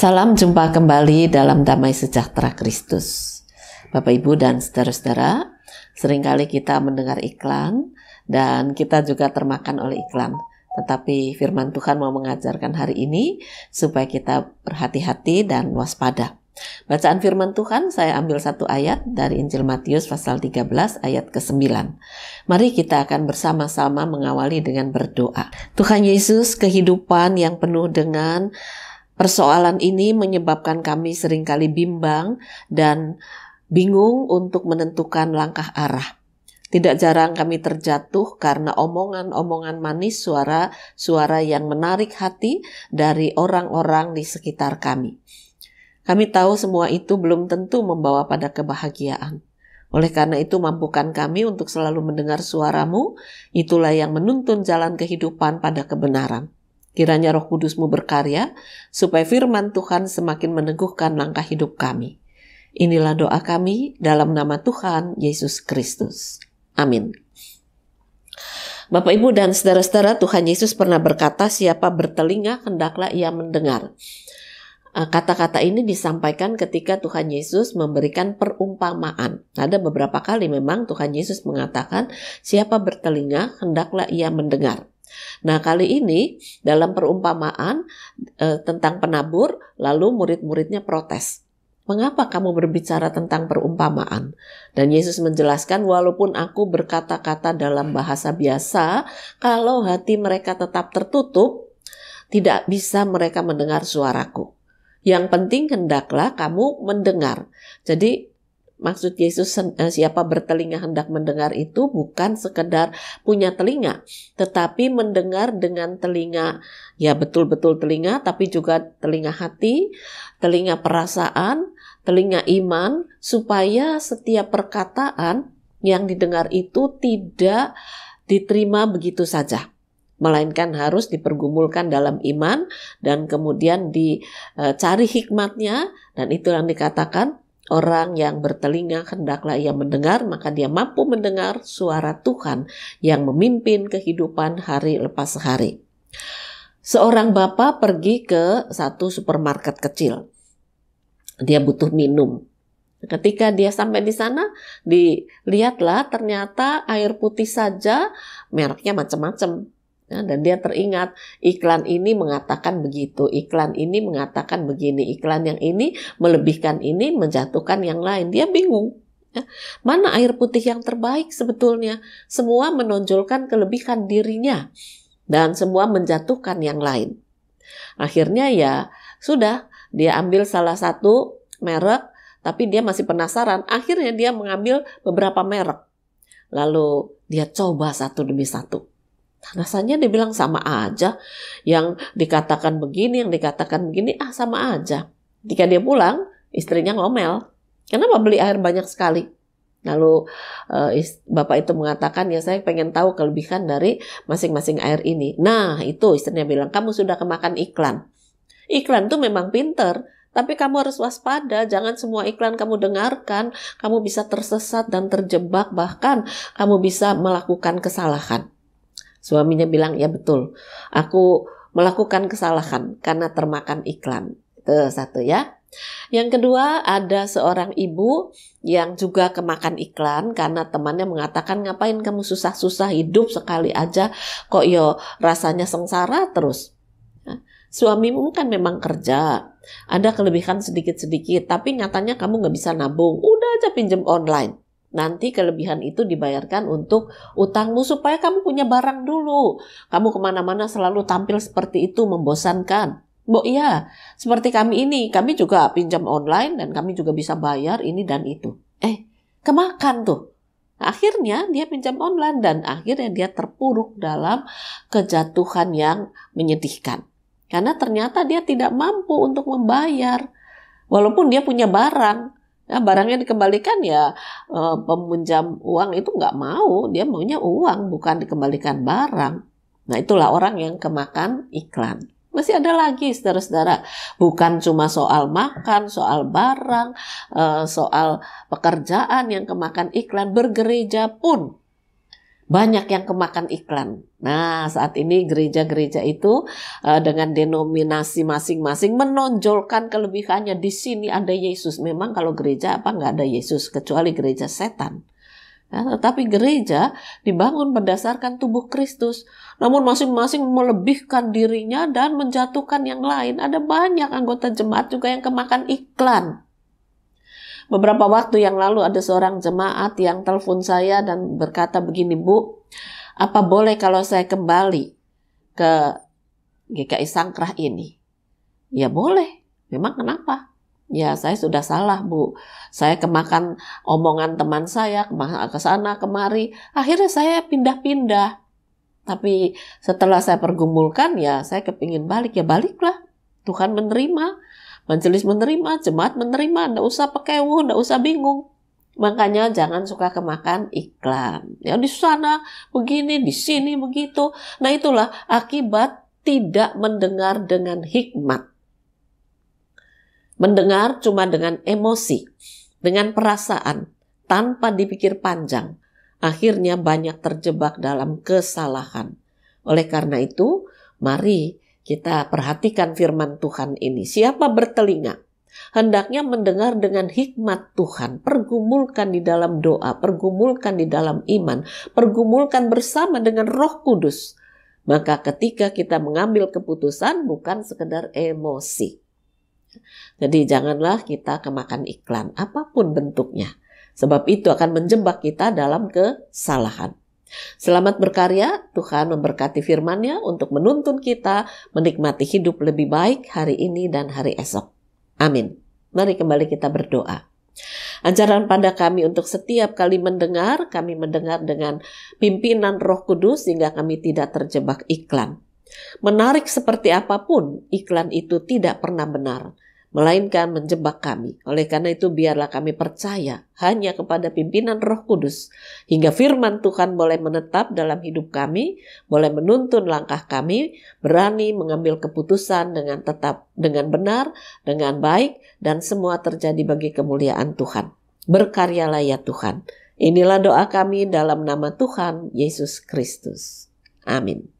Salam jumpa kembali dalam Damai Sejahtera Kristus. Bapak Ibu dan saudara-saudara, seringkali kita mendengar iklan dan kita juga termakan oleh iklan. Tetapi firman Tuhan mau mengajarkan hari ini supaya kita berhati-hati dan waspada. Bacaan firman Tuhan saya ambil satu ayat dari Injil Matius pasal 13 ayat ke-9. Mari kita akan bersama-sama mengawali dengan berdoa. Tuhan Yesus, kehidupan yang penuh dengan persoalan ini menyebabkan kami seringkali bimbang dan bingung untuk menentukan langkah arah. Tidak jarang kami terjatuh karena omongan-omongan manis, suara-suara yang menarik hati dari orang-orang di sekitar kami. Kami tahu semua itu belum tentu membawa pada kebahagiaan. Oleh karena itu, mampukan kami untuk selalu mendengar suara-Mu, itulah yang menuntun jalan kehidupan pada kebenaran. Kiranya Roh Kudus-Mu berkarya, supaya firman Tuhan semakin meneguhkan langkah hidup kami. Inilah doa kami dalam nama Tuhan Yesus Kristus. Amin. Bapak, Ibu, dan saudara-saudara, Tuhan Yesus pernah berkata, siapa bertelinga, hendaklah ia mendengar. Kata-kata ini disampaikan ketika Tuhan Yesus memberikan perumpamaan. Ada beberapa kali memang Tuhan Yesus mengatakan, siapa bertelinga, hendaklah ia mendengar. Nah, kali ini dalam perumpamaan tentang penabur, lalu murid-muridnya protes. Mengapa kamu berbicara tentang perumpamaan? Dan Yesus menjelaskan, walaupun aku berkata-kata dalam bahasa biasa, kalau hati mereka tetap tertutup, tidak bisa mereka mendengar suaraku. Yang penting hendaklah kamu mendengar. Jadi maksud Yesus siapa bertelinga hendak mendengar itu bukan sekedar punya telinga, tetapi mendengar dengan telinga, ya betul-betul telinga, tapi juga telinga hati, telinga perasaan, telinga iman, supaya setiap perkataan yang didengar itu tidak diterima begitu saja, melainkan harus dipergumulkan dalam iman dan kemudian dicari hikmatnya, dan itu yang dikatakan orang yang bertelinga hendaklah ia mendengar, maka dia mampu mendengar suara Tuhan yang memimpin kehidupan hari lepas hari. Seorang bapak pergi ke satu supermarket kecil. Dia butuh minum. Ketika dia sampai di sana, dilihatlah ternyata air putih saja mereknya macam-macam. Dan dia teringat iklan ini mengatakan begitu, iklan ini mengatakan begini, iklan yang ini melebihkan ini, menjatuhkan yang lain. Dia bingung. Mana air putih yang terbaik sebetulnya? Semua menonjolkan kelebihan dirinya dan semua menjatuhkan yang lain. Akhirnya ya sudah, dia ambil salah satu merek, tapi dia masih penasaran. Akhirnya dia mengambil beberapa merek. Lalu dia coba satu demi satu. Rasanya dia bilang sama aja, yang dikatakan begini, yang dikatakan begini, sama aja. Ketika dia pulang, istrinya ngomel, kenapa beli air banyak sekali? Lalu bapak itu mengatakan, ya saya pengen tahu kelebihan dari masing-masing air ini. Nah itu istrinya bilang, kamu sudah kemakan iklan. Iklan tuh memang pinter, tapi kamu harus waspada, jangan semua iklan kamu dengarkan, kamu bisa tersesat dan terjebak, bahkan kamu bisa melakukan kesalahan. Suaminya bilang, ya betul, aku melakukan kesalahan karena termakan iklan. Itu satu ya. Yang kedua, ada seorang ibu yang juga kemakan iklan karena temannya mengatakan, ngapain kamu susah-susah hidup sekali aja, kok yo rasanya sengsara terus. Nah, suamimu kan memang kerja, ada kelebihan sedikit-sedikit, tapi nyatanya kamu gak bisa nabung, udah aja pinjam online. Nanti kelebihan itu dibayarkan untuk utangmu supaya kamu punya barang dulu. Kamu kemana-mana selalu tampil seperti itu, membosankan. Iya, seperti kami ini, kami juga pinjam online dan kami juga bisa bayar ini dan itu. Kemakan tuh. Akhirnya dia pinjam online dan akhirnya dia terpuruk dalam kejatuhan yang menyedihkan. Karena ternyata dia tidak mampu untuk membayar. Walaupun dia punya barang. Nah, barangnya dikembalikan ya peminjam uang itu nggak mau, dia maunya uang bukan dikembalikan barang. Nah itulah orang yang kemakan iklan. Masih ada lagi saudara-saudara, bukan cuma soal makan, soal barang, soal pekerjaan yang kemakan iklan, bergereja pun. Banyak yang kemakan iklan. Nah, saat ini gereja-gereja itu dengan denominasi masing-masing menonjolkan kelebihannya. Di sini ada Yesus. Memang kalau gereja apa nggak ada Yesus, kecuali gereja setan. Ya, tetapi gereja dibangun berdasarkan tubuh Kristus. Namun masing-masing melebihkan dirinya dan menjatuhkan yang lain. Ada banyak anggota jemaat juga yang kemakan iklan. Beberapa waktu yang lalu ada seorang jemaat yang telepon saya dan berkata begini, Bu, apa boleh kalau saya kembali ke GKI Sangkrah ini? Ya boleh, memang kenapa? Ya saya sudah salah, Bu. Saya kemakan omongan teman saya, ke sana kemari. Akhirnya saya pindah-pindah. Tapi setelah saya pergumulkan, ya saya kepingin balik, ya baliklah. Tuhan menerima. Majelis menerima, jemaat menerima, nggak usah pakewu, nggak usah bingung. Makanya jangan suka kemakan iklan. Ya di sana begini, di sini begitu. Nah itulah akibat tidak mendengar dengan hikmat. Mendengar cuma dengan emosi, dengan perasaan, tanpa dipikir panjang. Akhirnya banyak terjebak dalam kesalahan. Oleh karena itu, mari kita perhatikan firman Tuhan ini. Siapa bertelinga, hendaknya mendengar dengan hikmat Tuhan. Pergumulkan di dalam doa, pergumulkan di dalam iman, pergumulkan bersama dengan Roh Kudus. Maka ketika kita mengambil keputusan bukan sekedar emosi. Jadi janganlah kita kemakan iklan, apapun bentuknya. Sebab itu akan menjebak kita dalam kesalahan. Selamat berkarya, Tuhan memberkati firman-Nya untuk menuntun kita menikmati hidup lebih baik hari ini dan hari esok. Amin. Mari kembali kita berdoa. Ajaran pada kami untuk setiap kali mendengar, kami mendengar dengan pimpinan Roh Kudus sehingga kami tidak terjebak iklan. Menarik seperti apapun, iklan itu tidak pernah benar, melainkan menjebak kami. Oleh karena itu biarlah kami percaya hanya kepada pimpinan Roh Kudus, hingga firman Tuhan boleh menetap dalam hidup kami, boleh menuntun langkah kami, berani mengambil keputusan dengan tetap, dengan benar, dengan baik, dan semua terjadi bagi kemuliaan Tuhan. Berkaryalah ya Tuhan. Inilah doa kami dalam nama Tuhan Yesus Kristus. Amin.